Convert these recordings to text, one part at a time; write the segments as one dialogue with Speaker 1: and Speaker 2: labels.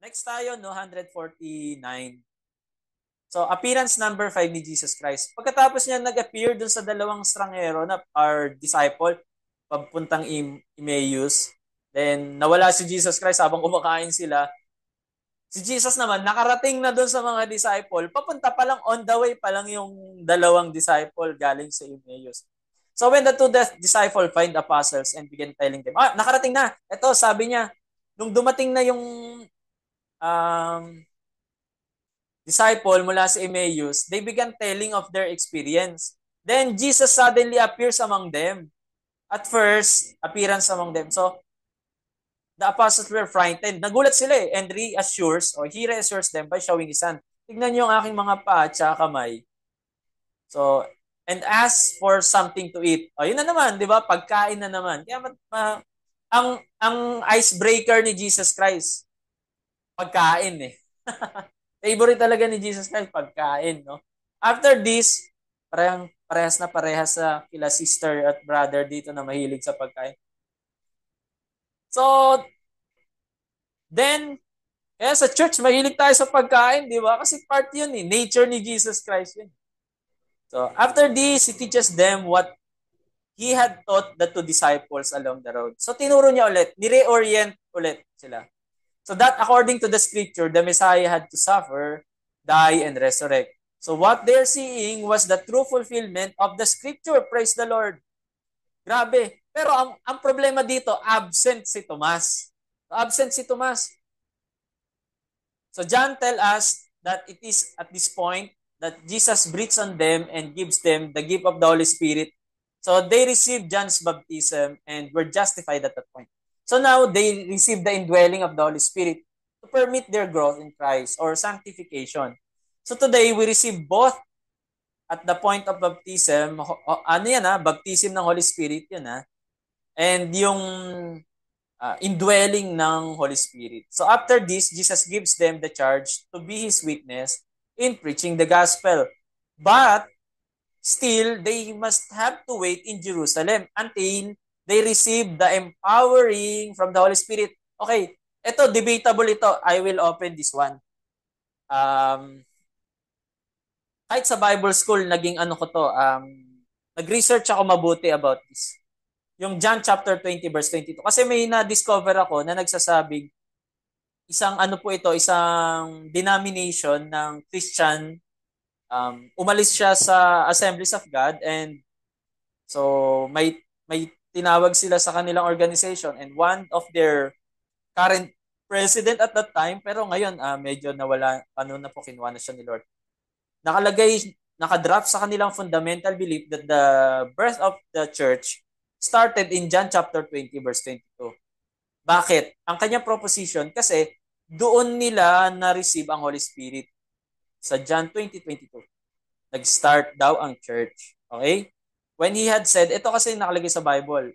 Speaker 1: Next tayo, no, 149. So, appearance number 5 ni Jesus Christ. Pagkatapos niya nag-appear dun sa dalawang stranghero na our disciple, papuntang Emmaus, then nawala si Jesus Christ habang kumakain sila. Si Jesus naman, nakarating na dun sa mga disciple, papunta pa lang, on the way pa lang yung dalawang disciple galing sa Emmaus. So when the two disciples find apostles and begin telling them, nakarating na. Ito, sabi niya, nung dumating na yung um, disciple mula sa Emmaus, they began telling of their experience. Then Jesus suddenly appears among them. At first, appearance among them. So, the apostles were frightened. Nagulat sila eh. And he reassures them by showing his hand. Tignan niyo ang aking mga paa at kamay. So, and ask for something to eat. O, yun na naman, di ba? Pagkain na naman. Kaya ang icebreaker ni Jesus Christ, pagkain eh. Favorite talaga ni Jesus Christ, pagkain, no? After this, parehas sa kila sister at brother dito na mahilig sa pagkain. So, then, kaya sa church, mahilig tayo sa pagkain, di ba? Kasi part yun eh. Nature ni Jesus Christ yun. So, after this, he teaches them what he had taught the two disciples along the road. So, tinuro niya ulit. Nire-orient ulit sila. So that according to the scripture, the Messiah had to suffer, die, and resurrect. So what they're seeing was the true fulfillment of the scripture. Praise the Lord. Grabe. Pero ang problema dito, absent si Tomas. Absent si Tomas. So John tell us that it is at this point that Jesus breathes on them and gives them the gift of the Holy Spirit. So they received John's baptism and were justified at that point. So now they receive the indwelling of the Holy Spirit to permit their growth in Christ or sanctification. So today we receive both at the point of baptism. Ano yan baptism ng Holy Spirit yun and yung indwelling ng Holy Spirit. So after this, Jesus gives them the charge to be His witness in preaching the gospel. But still, they must have to wait in Jerusalem until they receive the empowering from the Holy Spirit. Okay, ito, debatable ito. I will open this one. Kahit sa Bible school, naging ano ko to, nag-research ako mabuti about this. Yung John chapter 20 verse 22. Kasi may na-discover ako na nagsasabing isang ano po ito, isang denomination ng Christian. Umalis siya sa Assemblies of God and so may tinawag sila sa kanilang organization and one of their current president at that time, pero ngayon medyo nawala, ano na po, kinuha na siya ni Lord. Nakadraft sa kanilang fundamental belief that the birth of the church started in John chapter 20 verse 22. Bakit? Ang kanyang proposition kasi doon nila na-receive ang Holy Spirit. Sa John 20:22. Nag-start daw ang church. Okay? When he had said, ito kasi nakalagay sa Bible.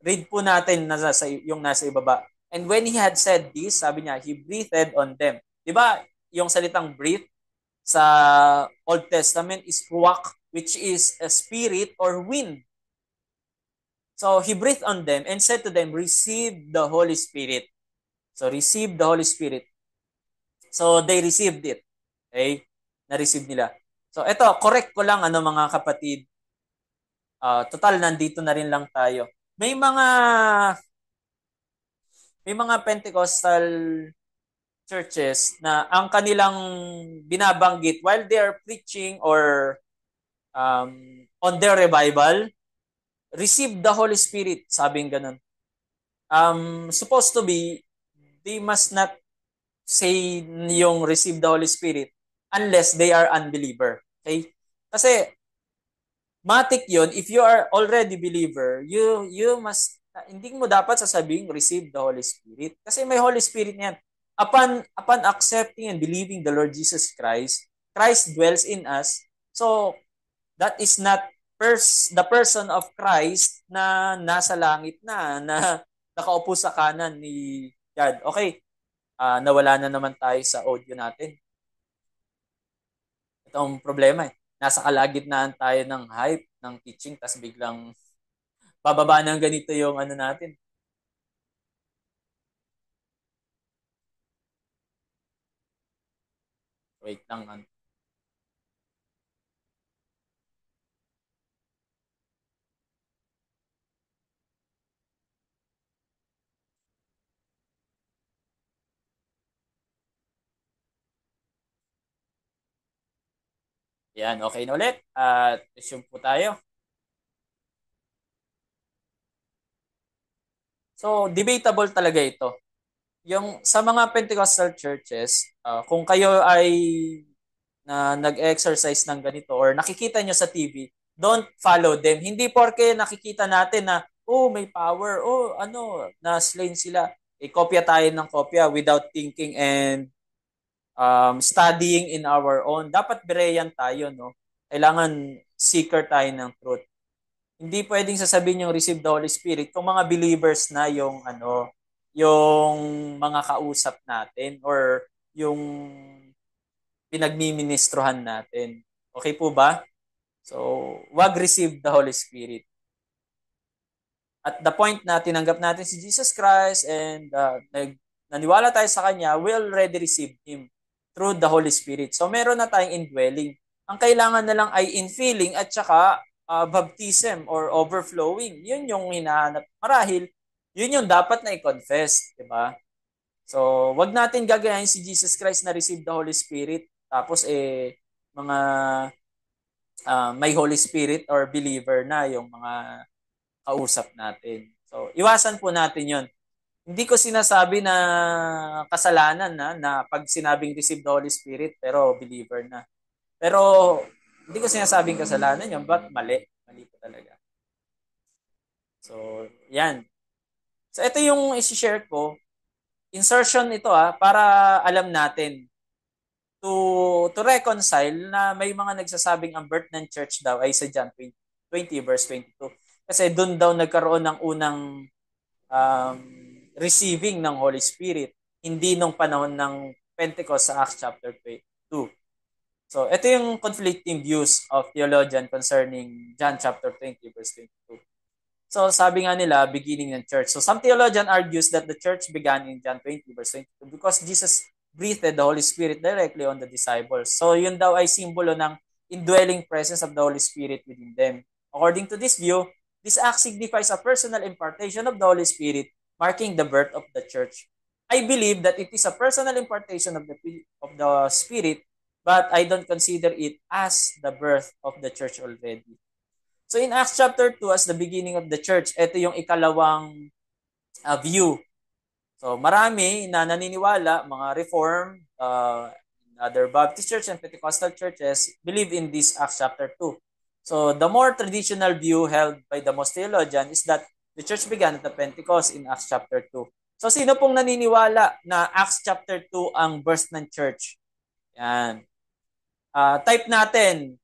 Speaker 1: Read po natin yung nasa ibaba. And when he had said this, sabi niya, he breathed on them. Diba, yung salitang breathe sa Old Testament is ruach, which is a spirit or wind. So he breathed on them and said to them, receive the Holy Spirit. So receive the Holy Spirit. So they received it. Okay? Na-receive nila. So ito, correct ko lang mga kapatid. Total, nandito na rin lang tayo. May mga Pentecostal churches na ang kanilang binabanggit while they are preaching or on their revival, receive the Holy Spirit, sabing ganun. Supposed to be, they must not say yung receive the Holy Spirit unless they are unbeliever. Okay? Kasi matik yun, if you are already believer, you must, hindi mo dapat sasabihin receive the Holy Spirit. Kasi may Holy Spirit niyan. Upon accepting and believing the Lord Jesus Christ, Christ dwells in us. So, that is not the person of Christ na nasa langit na nakaupo sa kanan ni God. Okay, nawala na naman tayo sa audio natin. Ito ang problema eh. Nasa kalagitnaan tayo ng hype, ng teaching, tas biglang bababa ng ganito yung ano natin. Wait lang. Yan, okay na ulit. At resume po tayo. So, debatable talaga ito. Yung sa mga Pentecostal churches, kung kayo ay nag-exercise ng ganito or nakikita nyo sa TV, don't follow them. Hindi porke nakikita natin na, oh, may power, oh, ano, na-slain sila. Kopya tayo ng kopya without thinking and studying in our own. Dapat bereyan tayo, no? Kailangan seeker tayo ng truth. Hindi pwedeng sasabihin yung receive the Holy Spirit kung mga believers na yung yung mga kausap natin or yung pinagmiministrohan natin. Okay po ba? So, wag receive the Holy Spirit. At the point na tinanggap natin si Jesus Christ and naniwala tayo sa Kanya, we already receive Him through the Holy Spirit. So, meron na tayong indwelling. Ang kailangan na lang ay infilling at saka baptism or overflowing. Yun yung hinahanap. Marahil, yun yung dapat na i-confess. Diba? So, wag natin gagayahin si Jesus Christ na receive the Holy Spirit. Tapos, mga may Holy Spirit or believer na yung mga kausap natin. So, iwasan po natin yon. Hindi ko sinasabi na kasalanan na pag sinabing receive the Holy Spirit pero believer na. Pero hindi ko sinasabing kasalanan yun, but mali. Mali po talaga. So, yan. So, ito yung isi-share ko. Insertion ito para alam natin to reconcile na may mga nagsasabing ang birth ng church daw ay sa John 20 verse 22. Kasi doon daw nagkaroon ng unang um, receiving ng Holy Spirit, hindi nung panahon ng Pentecost sa Acts chapter 2. So, ito yung conflicting views of theologian concerning John chapter 20 verse 22. So, sabi nga nila, beginning ng church. So, some theologian argues that the church began in John 20 verse 22 because Jesus breathed the Holy Spirit directly on the disciples. So, yun daw ay simbolo ng indwelling presence of the Holy Spirit within them. According to this view, this act signifies a personal impartation of the Holy Spirit, marking the birth of the church. I believe that it is a personal impartation of the Spirit, but I don't consider it as the birth of the church already. So in Acts chapter 2, as the beginning of the church, ito yung ikalawang view. So marami na naniniwala, mga Reformed, other Baptist church and Pentecostal churches believe in this Acts chapter 2. So the more traditional view held by the most theologian is that the church began at the Pentecost in Acts chapter 2. So sino pong naniniwala na Acts chapter 2 ang birth ng church? Yan. Type natin,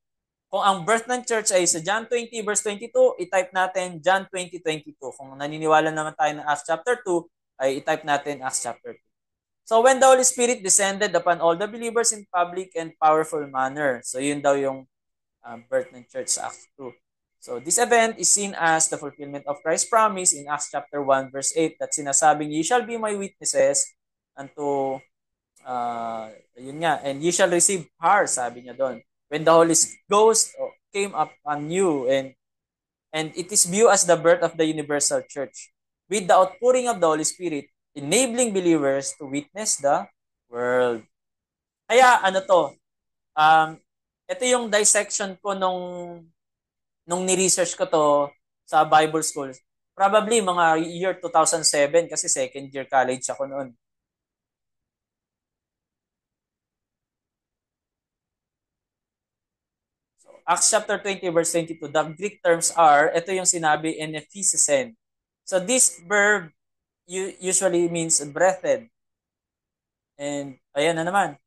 Speaker 1: kung ang birth ng church ay sa John 20 verse 22, i-type natin John 20:22. Kung naniniwala naman tayo ng Acts chapter 2, ay i-type natin Acts chapter 2. So when the Holy Spirit descended upon all the believers in public and powerful manner. So yun daw yung birth ng church sa Acts 2. So this event is seen as the fulfillment of Christ's promise in Acts chapter 1 verse 8 that sinasabing, "You shall be my witnesses unto yun nga, and you shall receive power," sabi niya doon, "when the Holy Ghost came upon you," and it is viewed as the birth of the universal church with the outpouring of the Holy Spirit, enabling believers to witness the world. Kaya ano to, ito yung dissection ko nung ni-research ko to sa Bible school. Probably mga year 2007 kasi second year college ako noon. Acts chapter 20 verse 22, the Greek terms are, ito yung sinabi in Ephesian. So this verb usually means breathed. And ayan na naman.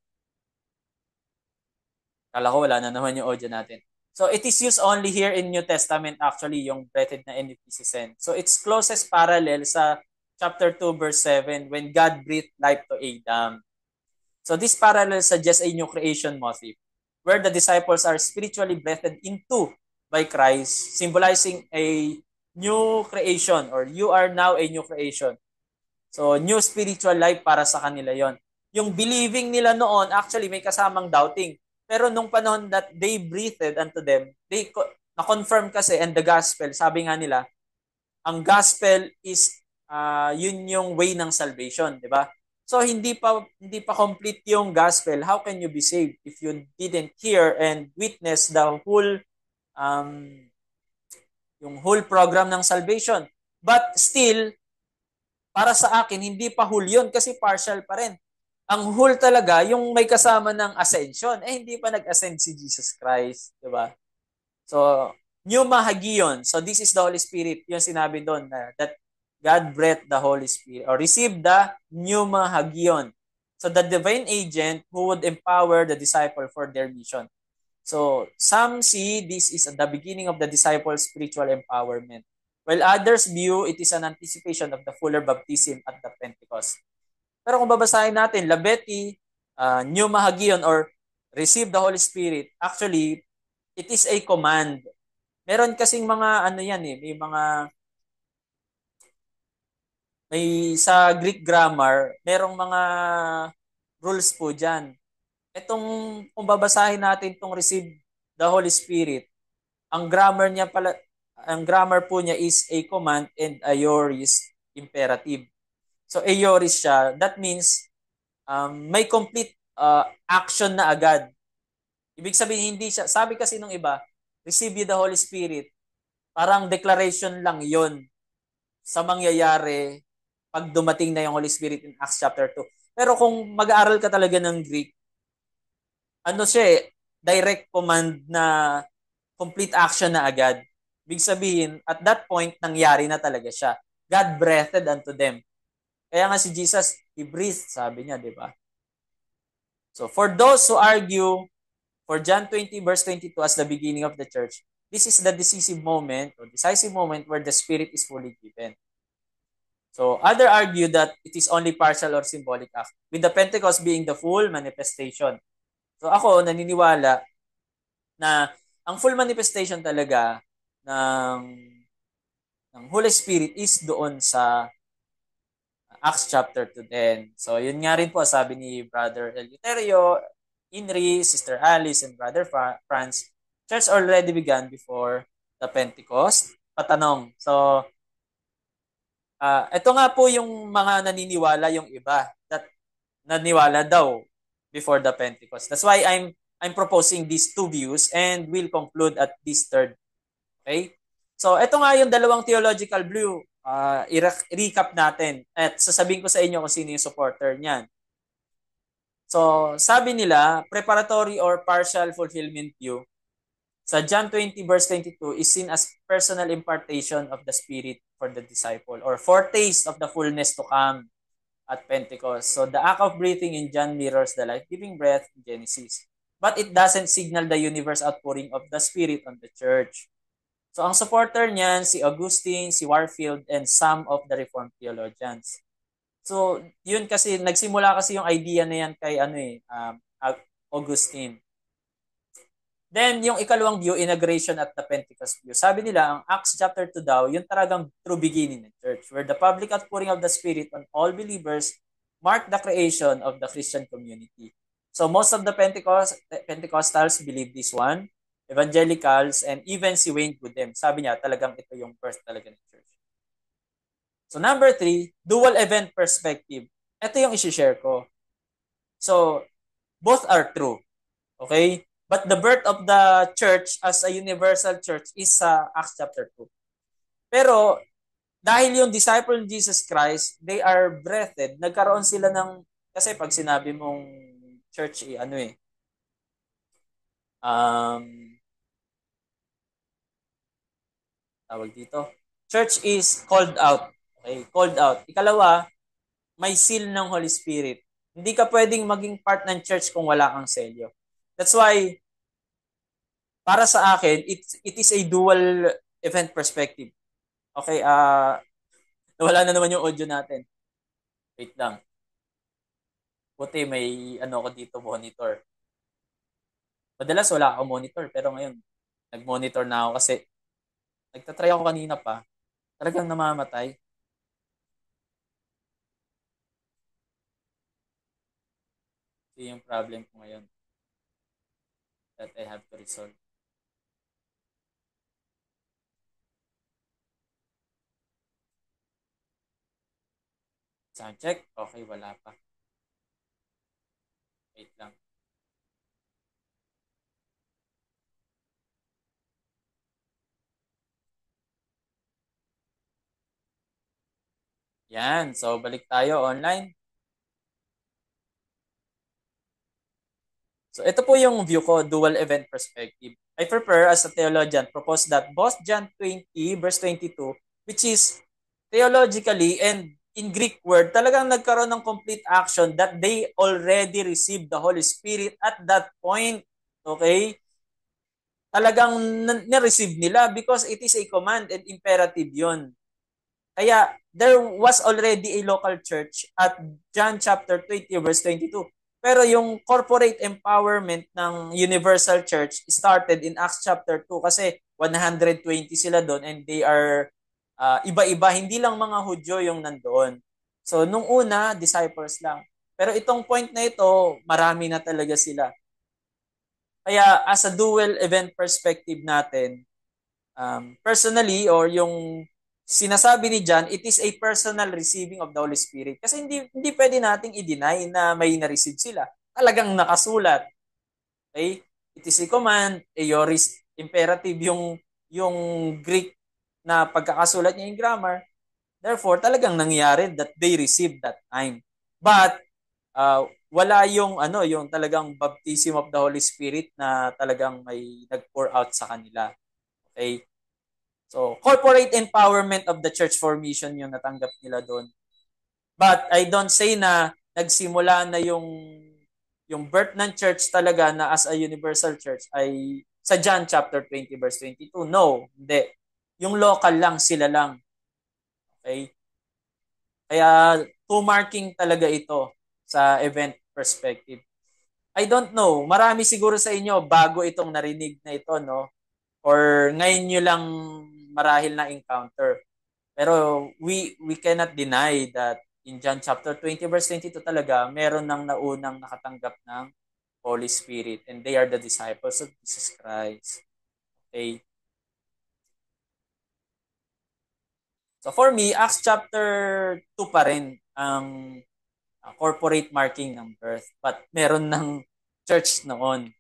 Speaker 1: Kala ko wala na naman yung audio natin. So it is used only here in New Testament actually, yung breathed na in Ephesian. So it's closest parallel sa chapter 2 verse 7 when God breathed life to Adam. So this parallel suggests a new creation motif, where the disciples are spiritually breathed into by Christ, symbolizing a new creation or you are now a new creation. So new spiritual life para sa kanila yon. yung believing nila noon, actually may kasamang doubting. Pero nung panahon that they breathed unto them, na-confirm kasi, and the gospel, sabi nga nila, ang gospel is yun yung way ng salvation, di ba? So hindi pa complete yung gospel. How can you be saved if you didn't hear and witness the um whole program ng salvation? But still, para sa akin hindi pa whole yun kasi partial pa rin. Ang whole talaga yung may kasama ng ascension. Hindi pa nag-ascend si Jesus Christ, di ba? So, pneuma hagion. So, this is the Holy Spirit. Yung sinabi doon na that God breathed the Holy Spirit or received the pneuma hagion. So, the divine agent who would empower the disciple for their mission. So, some see this is the beginning of the disciples' spiritual empowerment, while others view it is an anticipation of the fuller baptism at the Pentecost. Pero kung babasahin natin, Labeti, pneuma hagion or receive the Holy Spirit, actually, it is a command. Meron kasing mga ano yan may sa Greek grammar, merong mga rules po diyan. Etong kung babasahin natin tong receive the Holy Spirit, ang grammar niya pala ang grammar po niya is a command and aorist imperative. So aorist siya, that means may complete action na agad. Ibig sabihin hindi siya, sabi kasi nung iba, receive you the Holy Spirit, parang declaration lang yon sa mangyayari pag dumating na yung Holy Spirit in Acts chapter 2. Pero kung mag-aaral ka talaga ng Greek, ano siya direct command na complete action na agad. Ibig sabihin, at that point, nangyari na talaga siya. God breathed unto them. Kaya nga si Jesus, He breathed, sabi niya, di ba? So, for those who argue, for John 20 verse 22 as the beginning of the church, this is the decisive moment where the Spirit is fully given. So, other argue that it is only partial or symbolic act, with the Pentecost being the full manifestation. So, ako naniniwala na ang full manifestation talaga ng Holy Spirit is doon sa Acts chapter 2 So, yun nga rin po sabi ni Brother Eleuterio, Inri, Sister Alice, and Brother Franz, church already began before the Pentecost. Patanong. So, ito nga po yung mga naniniwala yung iba that naniwala daw before the Pentecost. That's why I'm proposing these two views and will conclude at this third. Okay? So, ito nga yung dalawang theological view. I-recap natin at sasabihin ko sa inyo kung sino yung supporter niyan. So, sabi nila, preparatory or partial fulfillment view sa John 20 verse 22 is seen as personal impartation of the Spirit for the disciple or foretaste of the fullness to come at Pentecost. So, the act of breathing in John mirrors the life-giving breath in Genesis. But it doesn't signal the universe outpouring of the Spirit on the church. So, ang supporter niyan, si Augustine, si Warfield, and some of the Reformed theologians. So, yun kasi, nagsimula kasi yung idea na yan kay Augustine. Then, yung ikalawang view, inauguration at the Pentecost view. Sabi nila, ang Acts chapter 2 daw, yung talagang true beginning ng church, where the public outpouring of the Spirit on all believers mark the creation of the Christian community. So, most of the Pentecostals believe this one, evangelicals, and even si Wayne Goodham. Sabi niya, talagang ito yung birth talaga ng church. So, number 3, dual event perspective. Ito yung isi-share ko. So, both are true. Okay? But the birth of the church as a universal church is sa Acts chapter 2. Pero, dahil yung disciple ng Jesus Christ, they are breathed. Nagkaroon sila ng, kasi pag sinabi mong church, tawag dito, church is called out. Okay, called out. Ikalawa, may seal ng Holy Spirit. Hindi ka pwedeng maging part ng church kung wala kang selyo. That's why, para sa akin, it is a dual event perspective. Okay, nawala na naman yung audio natin. Wait lang. Buti may ko dito, monitor. Madalas wala akong monitor, pero ngayon, nag-monitor na ako kasi nagtatry ako kanina pa. Talagang namamatay. yung problem ko ngayon that I have to resolve. Sound check? Okay, wala pa. Wait lang. Yan. So, balik tayo online. So, ito po yung view ko, dual event perspective. I prefer as a theologian, propose that both John 20, verse 22, which is theologically and in Greek word, talagang nagkaroon ng complete action that they already received the Holy Spirit at that point. Okay? Talagang na-receive nila because it is a command and imperative yon. Kaya there was already a local church at John chapter 20 verse 22. Pero yung corporate empowerment ng Universal Church started in Acts chapter 2 kasi 120 sila doon and they are iba-iba, hindi lang mga Hudyo yung nandoon. So nung una, disciples lang. Pero itong point na ito, marami na talaga sila. Kaya as a dual event perspective natin, personally or yung sinasabi ni John, it is a personal receiving of the Holy Spirit. Kasi hindi pwede nating i-deny na may na-receive sila. Talagang nakasulat. Okay? It is a command, a aorist imperative yung Greek na pagkakasulat niya yung grammar. Therefore, talagang nangyari that they received that time. But wala yung talagang baptism of the Holy Spirit na talagang may nag-pour out sa kanila. Okay? So, corporate empowerment of the church formation yung natanggap nila doon. But I don't say na nagsimula na yung birth ng church talaga na as a universal church ay sa John chapter 20 verse 22. No, hindi. Yung local lang, sila lang. Okay? Kaya two marking talaga ito sa event perspective. I don't know, marami siguro sa inyo bago itong narinig na ito, no? Or ngayon nyo lang marahil na encounter. Pero we cannot deny that in John chapter 20 verse 22 talaga, meron nang naunang nakatanggap ng Holy Spirit and they are the disciples of Jesus Christ. Okay? So for me, Acts chapter 2 pa rin ang corporate marking ng birth. But meron ng church noon.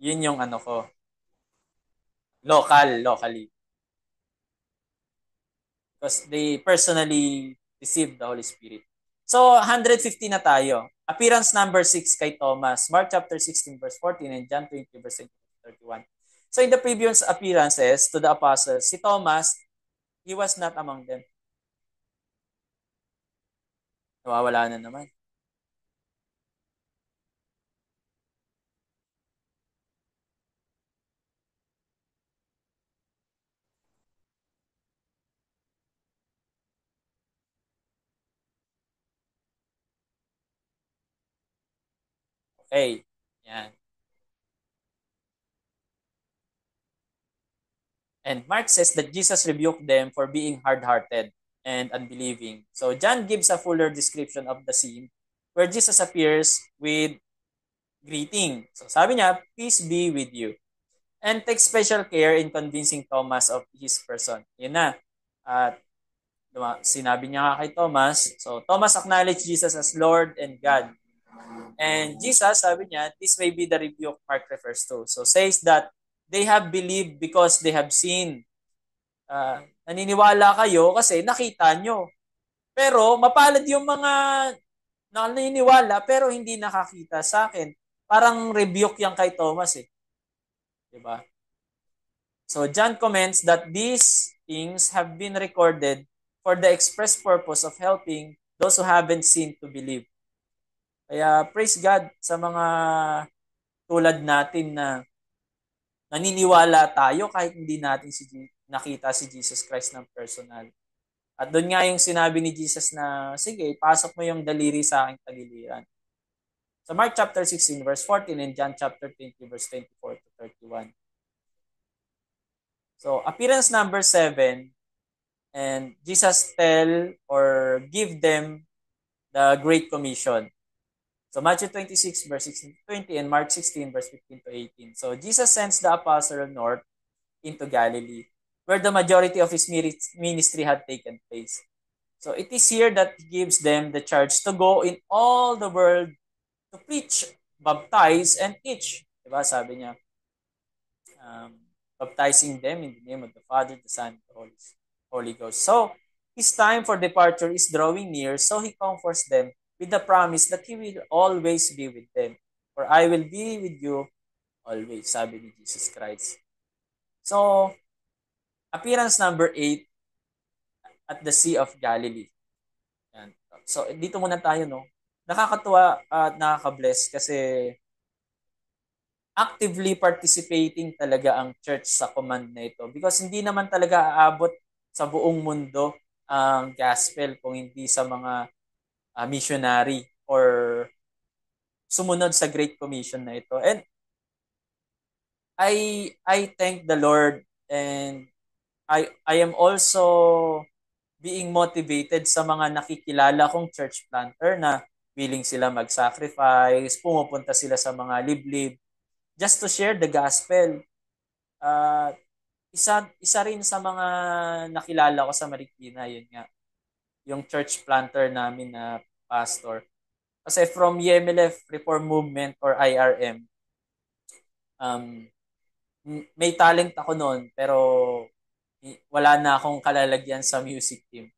Speaker 1: Yun yung ano ko. Locally. Because they personally received the Holy Spirit. So, 150 na tayo. Appearance number 6 kay Thomas. Mark chapter 16 verse 14 and John 20 verse 31. So, in the previous appearances to the apostles, si Thomas, he was not among them. Nawawala na naman. Okay. Yan. And Mark says that Jesus rebuked them for being hard-hearted and unbelieving. So John gives a fuller description of the scene where Jesus appears with greeting. So sabi niya, peace be with you. And take special care in convincing Thomas of his person. Yun na. At sinabi niya nga kay Thomas, so Thomas acknowledged Jesus as Lord and God. And Jesus, sabi niya, this may be the rebuke Mark refers to. So says that they have believed because they have seen. Naniniwala kayo kasi nakita nyo. Pero mapalad yung mga naniniwala pero hindi nakakita sa akin. Parang rebuke yan kay Thomas eh. Diba? So John comments that these things have been recorded for the express purpose of helping those who haven't seen to believe. Kaya praise God sa mga tulad natin na naniniwala tayo kahit hindi natin nakita si Jesus Christ ng personal. At doon nga yung sinabi ni Jesus na, sige, pasok mo yung daliri sa aking tagiliran. So Mark chapter 16 verse 14 and John chapter 20 verse 24 to 31. So appearance number 7, and Jesus tell or give them the Great Commission. So So Matthew 26 verse 16 to 20 and Mark 16 verse 15 to 18. So Jesus sends the apostle north into Galilee, where the majority of his ministry had taken place. So it is here that he gives them the charge to go in all the world to preach, baptize, and teach. Diba? Sabi niya, um, baptizing them in the name of the Father, the Son, and the Holy Ghost. So his time for departure is drawing near, so he comforts them with the promise that he will always be with them. For I will be with you always, sabi ni Jesus Christ. So, appearance number 8 at the Sea of Galilee. Yan. So, dito muna tayo, no? Nakakatuwa at nakaka-bless kasi actively participating talaga ang church sa command na ito because hindi naman talaga aabot sa buong mundo ang gospel kung hindi sa mga missionary or sumunod sa Great Commission na ito. And I thank the Lord and I am also being motivated sa mga nakikilala kong church planter na willing sila mag-sacrifice, pumupunta sila sa mga liblib just to share the gospel. Isa rin sa mga nakilala ko sa Marikina, yun nga, yung church planter namin na pastor. Kasi from Yemelef Reform Movement or IRM, um, may talent ako noon pero wala na akong kalalagyan sa music team.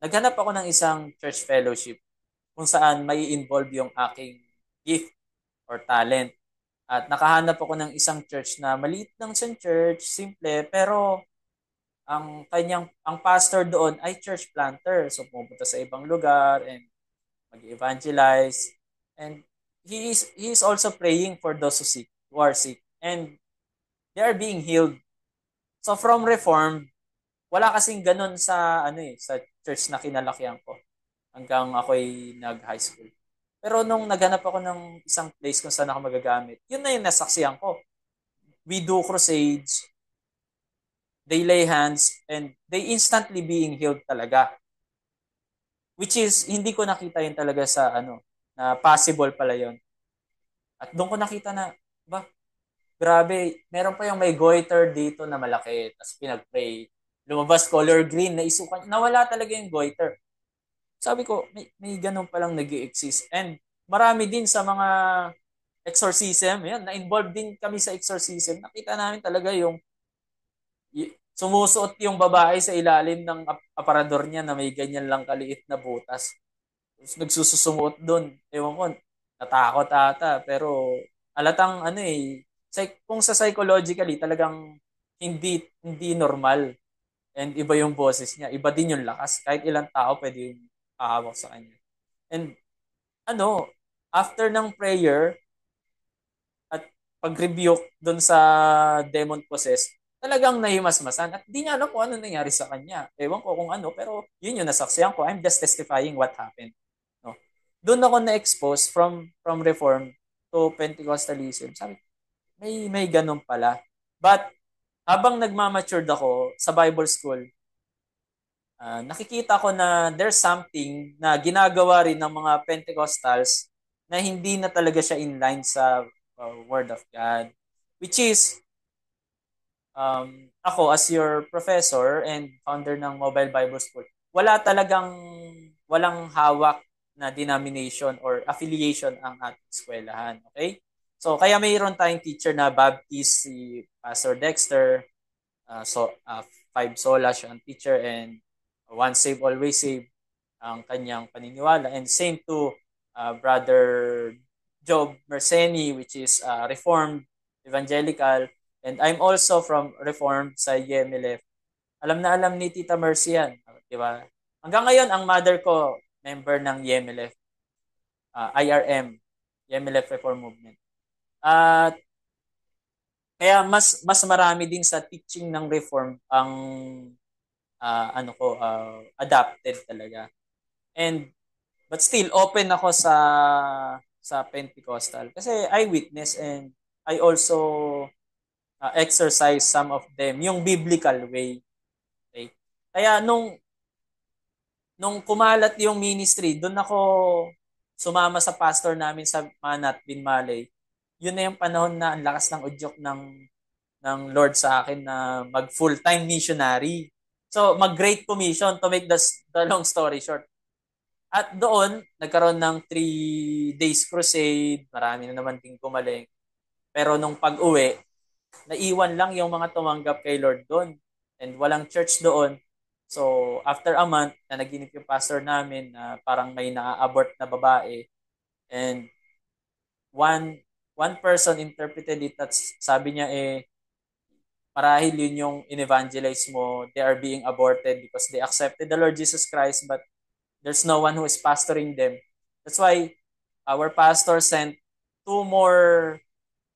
Speaker 1: Naghanap ako ng isang church fellowship kung saan may involve yung aking gift or talent. At nakahanap ako ng isang church na maliit lang siyang church, simple, pero ang pastor doon ay church planter. So pumunta sa ibang lugar and mag-evangelize. And he is also praying for those who are sick. And they are being healed. So from Reformed, wala kasing ganun sa sa church na kinalakihan ko hanggang ako'y nag-high school. Pero nung naghanap ako ng isang place kung saan ako magagamit, yun na yung nasaksihan ko. We do crusades, they lay hands, and they instantly being healed talaga. Which is, hindi ko nakita yun talaga sa na possible pala yun. At doon ko nakita na, grabe, meron pa yung may goiter dito na malaki, tapos pinag-pray. Lumabas color green, naisukan, nawala talaga yung goiter. Sabi ko, may ganun palang nag-i-exist. And marami din sa mga exorcism, yan, na-involved din kami sa exorcism. Nakita namin talaga yung sumusuot yung babae sa ilalim ng aparador niya na may ganyan lang kaliit na butas. Tapos nagsusumuot doon. Ewan ko, natakot ata. Pero alatang kung sa psychologically talagang hindi normal. And iba yung boses niya. Iba din yung lakas. Kahit ilang tao pwede yung hahawak sa kanya. And after ng prayer at pag-rebuke doon sa demon possessed, talagang nahimasmasan at di niya alam kung ano nangyari sa kanya. Ewan ko kung ano, pero yun yung nasaksiyan ko. I'm just testifying what happened. No? Doon ako na-expose from Reform to Pentecostalism. Sabi, may ganun pala. But habang nagmamatured ako sa Bible school, nakikita ko na there's something na ginagawa rin ng mga Pentecostals na hindi na talaga siya in line sa Word of God. Which is, ako as your professor and founder ng Mobile Bible School, walang hawak na denomination or affiliation ang ating eskwelahan. Okay? So, kaya mayroon tayong teacher na Baptist, si Pastor Dexter, Five Sola siya ang teacher, and Once Saved, Always Saved ang kanyang paniniwala. And same to Brother Job Merseni, which is Reformed Evangelical. And I'm also from Reformed sa Yemelef. Alam na alam ni Tita Mercy yan. Di ba? Hanggang ngayon, ang mother ko, member ng Yemelef. IRM, Yemelef Reform Movement. At kaya mas marami din sa teaching ng Reform ang adapted talaga. But still open ako sa Pentecostal kasi I witness and I also exercise some of them yung biblical way. Okay? Kaya nung kumalat yung ministry, doon ako sumama sa pastor namin sa Manat Bin Malay, yun na yung panahon na ang lakas ng udyok ng Lord sa akin na mag full-time missionary. So, mag Great Commission to make the long story short. At doon, nagkaroon ng 3 days crusade, marami na naman din gumaling. Pero nung pag-uwi, naiwan lang yung mga tumanggap kay Lord doon. And walang church doon. So, after a month, na naginip yung pastor namin na parang may na-abort na babae. And one person interpreted it at sabi niya marahil yun yung in-evangelize mo. They are being aborted because they accepted the Lord Jesus Christ but there's no one who is pastoring them. That's why our pastor sent 2 more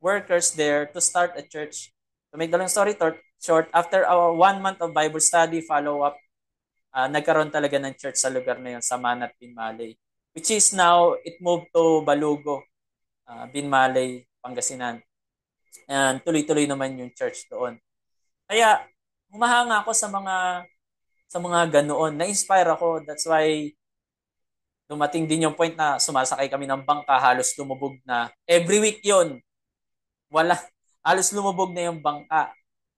Speaker 1: workers there to start a church. To make the long story short, after 1 month of Bible study, follow-up, nagkaroon talaga ng church sa lugar na yun, sa Manat Bin Malay. Which is now, it moved to Balugo, Bin Malay, Pangasinan. And tuloy-tuloy naman yung church doon. Kaya, humahanga ako sa mga ganoon. Na-inspire ako. That's why dumating din yung point na sumasakay kami ng bangka, halos lumubog na. Every week yon wala, halos lumubog na yung bangka.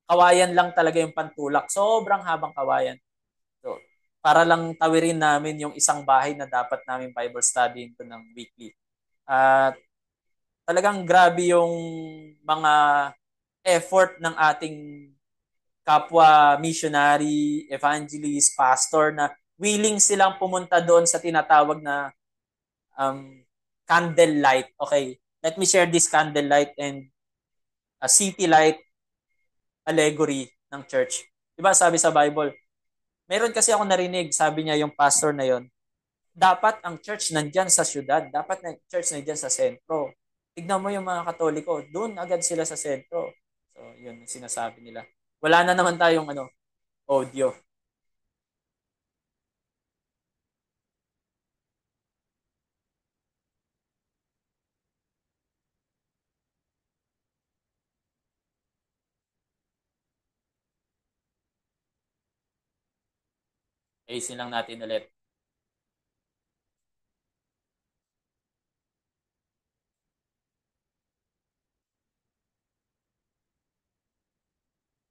Speaker 1: Kawayan lang talaga yung pantulak. Sobrang habang kawayan. So, para lang tawirin namin yung isang bahay na dapat namin Bible study ito ng weekly. At talagang grabe yung mga effort ng ating kapwa missionary, evangelist, pastor na willing silang pumunta doon sa tinatawag na candlelight. Okay, let me share this candlelight and a city light allegory ng church. Diba sabi sa Bible, meron kasi ako narinig, sabi niya yung pastor na yon, dapat ang church nandyan sa syudad, dapat ang church nandyan sa sentro. Tignan mo yung mga Katoliko, doon agad sila sa sentro. So, yun yung sinasabi nila. Wala na naman tayong audio. Ayusin lang natin ulit.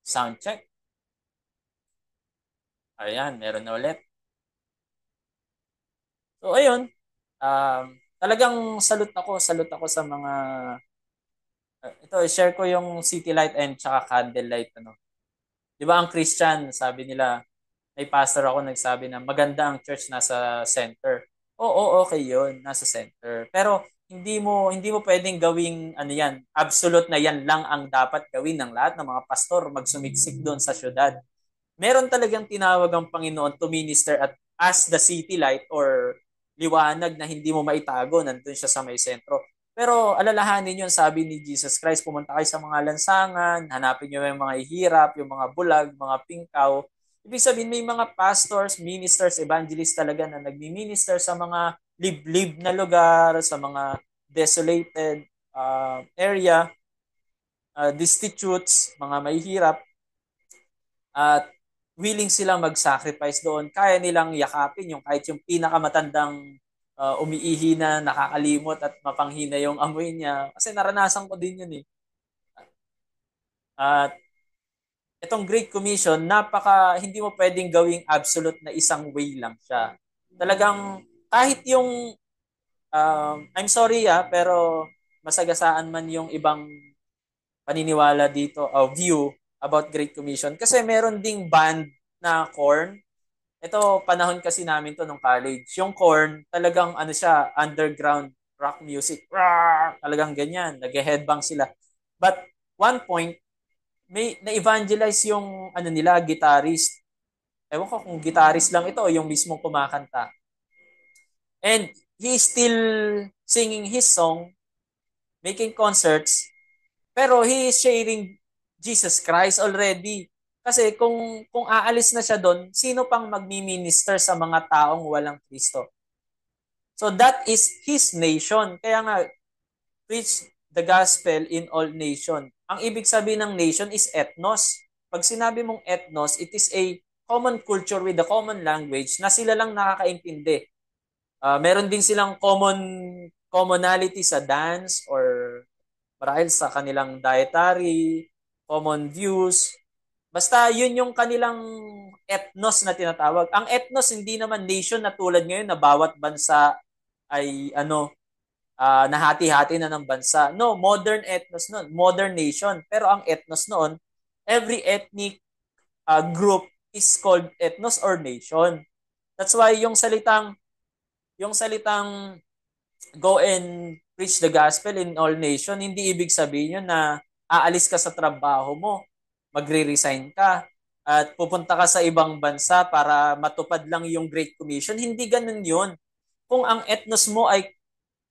Speaker 1: Sound check. Ayan, meron na ulit. So, ayun. Talagang salute ako sa mga ito, share ko yung city light and tsaka candle light. Di ba ang Christian, sabi nila, may pastor ako nagsabi na maganda ang church nasa center. Oo, okay yun, nasa center. Pero hindi mo pwedeng gawing yan, absolute na yan lang ang dapat gawin ng lahat ng mga pastor magsumiksik doon sa syudad. Meron talagang tinawag ang Panginoon to minister at as the city light or liwanag na hindi mo maitago, nandun siya sa may sentro. Pero alalahanin yun, sabi ni Jesus Christ, pumunta kayo sa mga lansangan, hanapin nyo yung mga ihirap, yung mga bulag, mga pingkaw. Ibig sabihin, may mga pastors, ministers, evangelists talaga na nagmi-minister sa mga liblib na lugar, sa mga desolated area, destitutes, mga mahihirap, at willing silang mag-sacrifice doon. Kaya nilang yakapin yung kahit yung pinakamatandang umiihi na nakakalimot at mapanghina yung amoy niya. Kasi naranasan ko din yun eh. At itong Great Commission, hindi mo pwedeng gawing absolute na isang way lang siya. Talagang kahit yung I'm sorry pero masagasaan man yung ibang paniniwala dito o view about Great Commission. Kasi meron ding band na Korn. Ito, panahon kasi namin to nung college. Yung Korn, talagang siya, underground rock music. Rawr! Talagang ganyan. Nag-headbang sila. But one point, may na-evangelize yung nila, guitarist. Ewan ko kung guitarist lang ito o yung mismong kumakanta. And he's still singing his song, making concerts, pero he is sharing Jesus Christ already. Kasi kung aalis na siya doon, sino pang magmi-minister sa mga taong walang Kristo? So that is his nation. Kaya nga, preach the gospel in all nation. Ang ibig sabihin ng nation is ethnos. Pag sinabi mong ethnos, it is a common culture with a common language na sila lang nakakaintindi. Meron din silang commonality sa dance or marahil sa kanilang dietary, common views. Basta yun yung kanilang ethnos na tinatawag. Ang ethnos hindi naman nation na tulad ngayon na bawat bansa ay nahati-hati na ng bansa. No, modern ethnos noon, modern nation. Pero ang ethnos noon, every ethnic group is called ethnos or nation. That's why yung salitang go and preach the gospel in all nation, hindi ibig sabihin yun na aalis ka sa trabaho mo, magre-resign ka, at pupunta ka sa ibang bansa para matupad lang yung Great Commission. Hindi ganun yun. Kung ang ethnos mo ay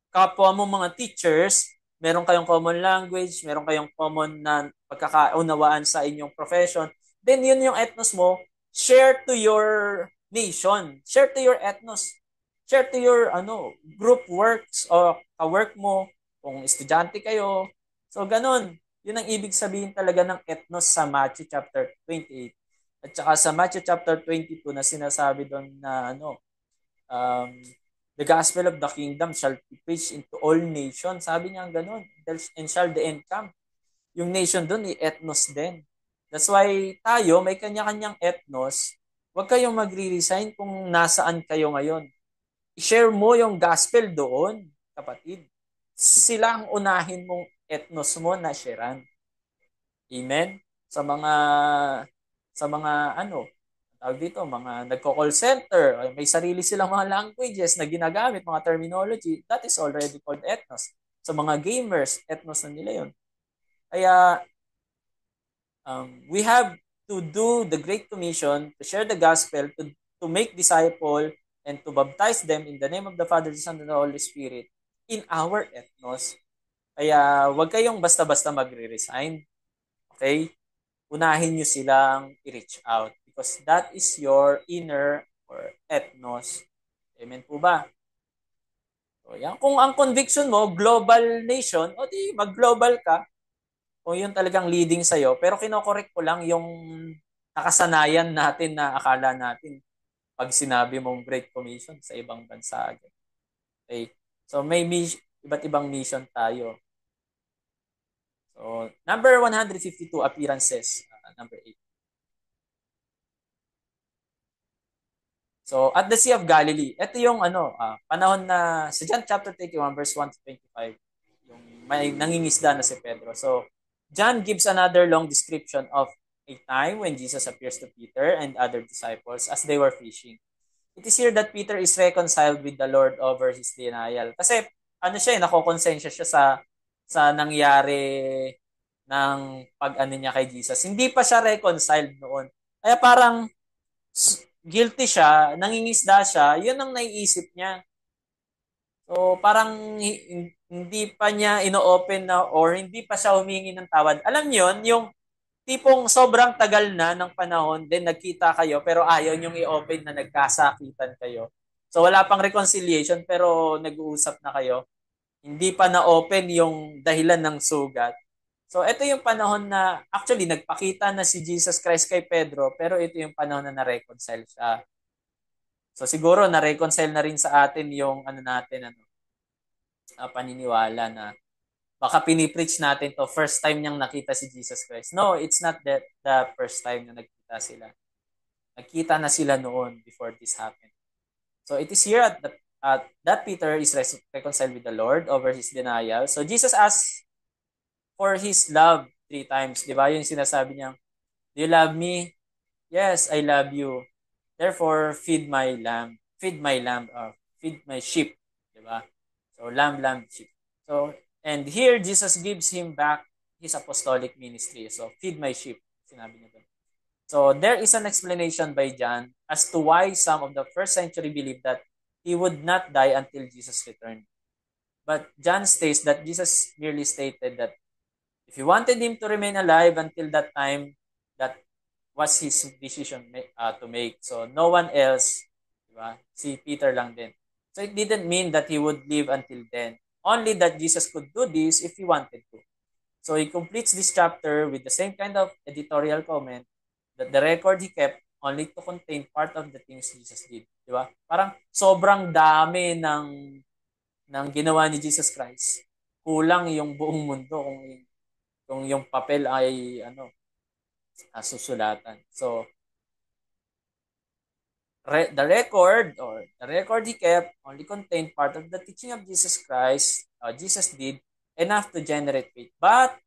Speaker 1: kapwa mo mga teachers, meron kayong common language, meron kayong common na pagkakaunawaan sa inyong profession, then yun yung ethnos mo, share to your nation, share to your ethnos, share to your group works o ka-work mo, kung estudyante kayo. So ganun, yun ang ibig sabihin talaga ng ethnos sa Matthew chapter 28. At saka sa Matthew chapter 22 na sinasabi doon na um, the gospel of the kingdom shall be preached into all nations. Sabi niya ganun. And shall the end come. Yung nation doon, ethnos din. That's why tayo, may kanya-kanyang ethnos. Huwag kayong magre-resign kung nasaan kayo ngayon. I-share mo yung gospel doon, kapatid. Sila ang unahin mong ethnos mo na sharean. Amen? Sa mga tawag dito, mga nagko-call center, may sarili silang mga languages na ginagamit, mga terminology, that is already called ethnos. Sa mga gamers, ethnos na nila yun. Kaya, we have to do the Great Commission, to share the gospel, to make disciple, and to baptize them in the name of the Father, the Son, and the Holy Spirit in our ethnos. Kaya, huwag kayong basta-basta magre-resign. Okay? Unahin nyo silang i-reach out because that is your inner or ethnos. Amen po ba? So, yan. Kung ang conviction mo, global nation, o di mag-global ka. Kung yun talagang leading sa'yo. Pero kinokorek ko lang yung nakasanayan natin na akala natin pag sinabi mong Great Commission sa ibang bansa. Okay? So may iba't ibang mission tayo. So number 152, appearances. Number 8. So, at the Sea of Galilee, ito yung panahon na sa John chapter 21 verse 1 to 25, yung may nangingisda na si Pedro. So, John gives another long description of a time when Jesus appears to Peter and other disciples as they were fishing. It is here that Peter is reconciled with the Lord over his denial. Kasi nakokonsensya siya sa nangyari ng pag-ano niya kay Jesus. Hindi pa siya reconciled noon. Kaya parang guilty siya, nangingisda siya, yun ang naiisip niya. So, parang hindi pa niya ino-open na or hindi pa siya humingi ng tawad. Alam niyo yung tipong sobrang tagal na ng panahon, then nagkita kayo, pero ayaw niyong i-open na nagkasakitan kayo. So, wala pang reconciliation, pero nag-uusap na kayo. Hindi pa na-open yung dahilan ng sugat. So, ito yung panahon na actually nagpakita na si Jesus Christ kay Pedro, pero ito yung panahon na na-reconcile siya. So, siguro na-reconcile na rin sa atin yung paniniwala na baka pinipreach natin to first time niyang nakita si Jesus Christ. No, it's not that the first time na nagkita sila. Nagkita na sila noon before this happened. So, it is here that Peter is reconciled with the Lord over his denial. So, Jesus asks for his love 3 times. Di ba? Yung sinasabi niya, do you love me? Yes, I love you. Therefore, feed my lamb. Feed my lamb. Feed my sheep. Di ba? So, lamb, sheep. So, and here, Jesus gives him back his apostolic ministry. So, feed my sheep. Sinabi niya doon. So, there is an explanation by John as to why some of the first century believed that he would not die until Jesus returned. But John states that Jesus merely stated that if he wanted him to remain alive until that time, that was his decision to make. So, no one else, diba? Si Peter lang din. So, it didn't mean that he would live until then. Only that Jesus could do this if he wanted to. So, he completes this chapter with the same kind of editorial comment that the record he kept only to contain part of the things Jesus did. Di ba? Parang sobrang dami ng ginawa ni Jesus Christ. Kulang yung buong mundo kung yung papel ay susulatan. So, the record he kept only contained part of the teaching of Jesus Christ. Jesus did enough to generate faith. But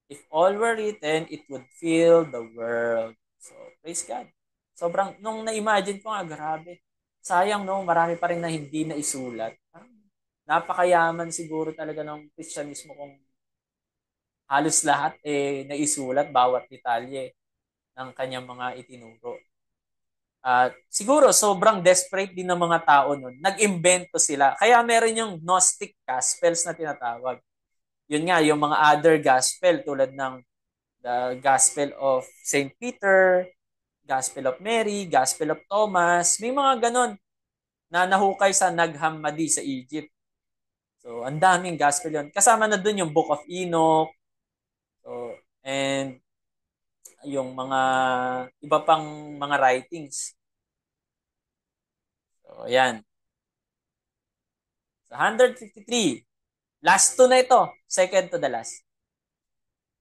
Speaker 1: if all were written, it would fill the world. So, praise God. Sobrang, nung na-imagine ko nga, grabe. Sayang, no? Marami pa rin na hindi na isulat. Napakayaman siguro talaga ng Kristyanismo kung halos lahat naisulat, bawat detalye ng kanyang mga itinuro. At siguro sobrang desperate din ng mga tao noon. Nag-imbento sila. Kaya meron yung Gnostic Gospels na tinatawag. Yun nga, yung mga other gospel tulad ng the Gospel of St. Peter, Gospel of Mary, Gospel of Thomas. May mga ganon na nahukay sa Nag Hammadi sa Egypt. So, ang daming gospel yun. Kasama na dun yung Book of Enoch. So, and yung mga iba pang mga writings. So, ayan. So, 153. Last two na ito. Second to the last.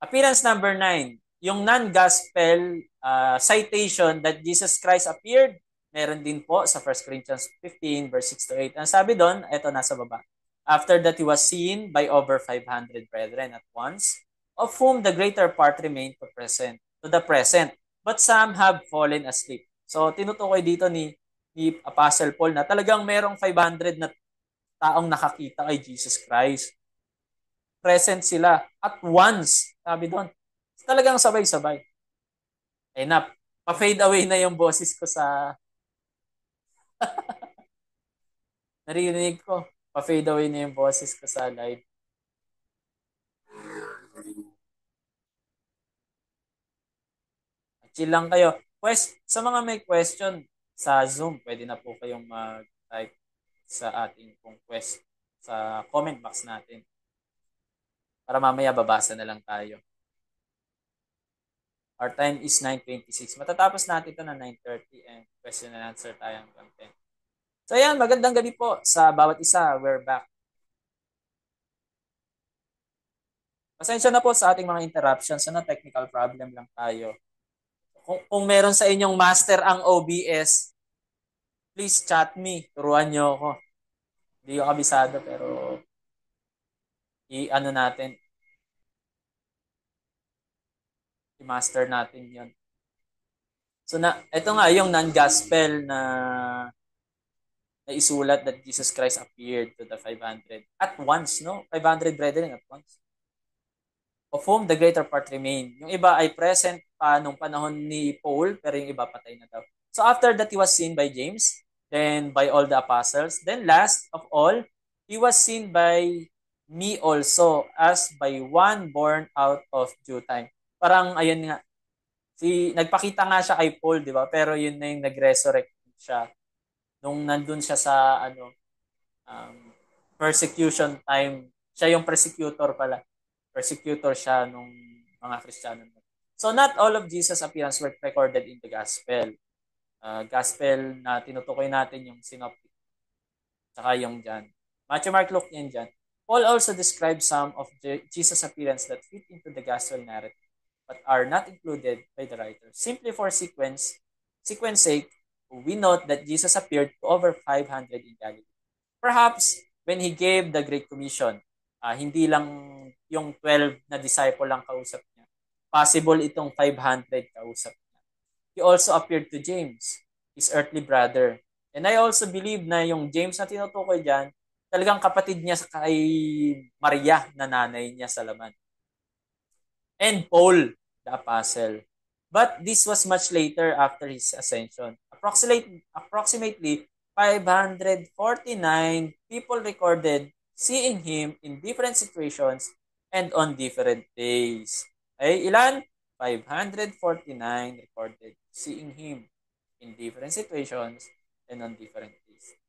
Speaker 1: Appearance number 9. Yung non-gospel citation that Jesus Christ appeared, meron din po sa 1 Corinthians 15 verse 6 to 8. Ang sabi doon, ito nasa baba. After that he was seen by over 500 brethren at once, of whom the greater part remained to the present, but some have fallen asleep. So tinutukoy dito ni Apostle Paul na talagang merong 500 na taong nakakita kay Jesus Christ. Present sila at once. Sabi doon, talagang sabay-sabay. Eh na, pa-fade away na yung boses ko sa narinig ko. Pa-fade away na yung boses ko sa live. Chill lang kayo. Sa mga may question sa Zoom, pwede na po kayong mag-type sa ating pong sa comment box natin. Para mamaya babasa na lang tayo. Our time is 9:26. Matatapos natin ito na 9:30 and question and answer tayo hanggang 10. So ayan, magandang gabi po sa bawat isa. We're back. Pasensya na po sa ating mga interruptions. Technical problem lang tayo. Kung meron sa inyong master ang OBS, please chat me. Turuan nyo ako. Hindi ko kabisado pero i-ano natin. I-master natin yon. So ito nga yung non-gospel na isulat that Jesus Christ appeared to the 500 at once, no? 500 brethren at once. Of whom the greater part remain. Yung iba ay present pa nung panahon ni Paul, pero yung iba patay na daw. So after that, he was seen by James, then by all the apostles. Then last of all, he was seen by me also as by one born out of due time. Parang ayun nga, nagpakita nga siya kay Paul, di ba? Pero yun na yung nag-resurrect siya. Nung nandun siya sa persecution time, siya yung persecutor pala. Persecutor siya nung mga Kristiyano. So not all of Jesus' appearance were recorded in the gospel. Gospel na tinutukoy natin yung synoptic. Saka yung John. Matthew, Mark, Luke, and John. Paul also describes some of Jesus' appearance that fit into the gospel narrative but are not included by the writer. Simply for sequence sake, we note that Jesus appeared to over 500 in Galilee. Perhaps when he gave the Great Commission, hindi lang yung 12 na disciple lang kausap niya. Possible itong 500 kausap niya. He also appeared to James, his earthly brother. And I also believe na yung James na tinutukoy dyan, talagang kapatid niya kay Maria na nanay niya sa laman. And Paul, the apostle. But this was much later after his ascension. Approximately 549 people recorded seeing him in different situations and on different days. Okay, ilan? 549 recorded seeing him in different situations and on different days.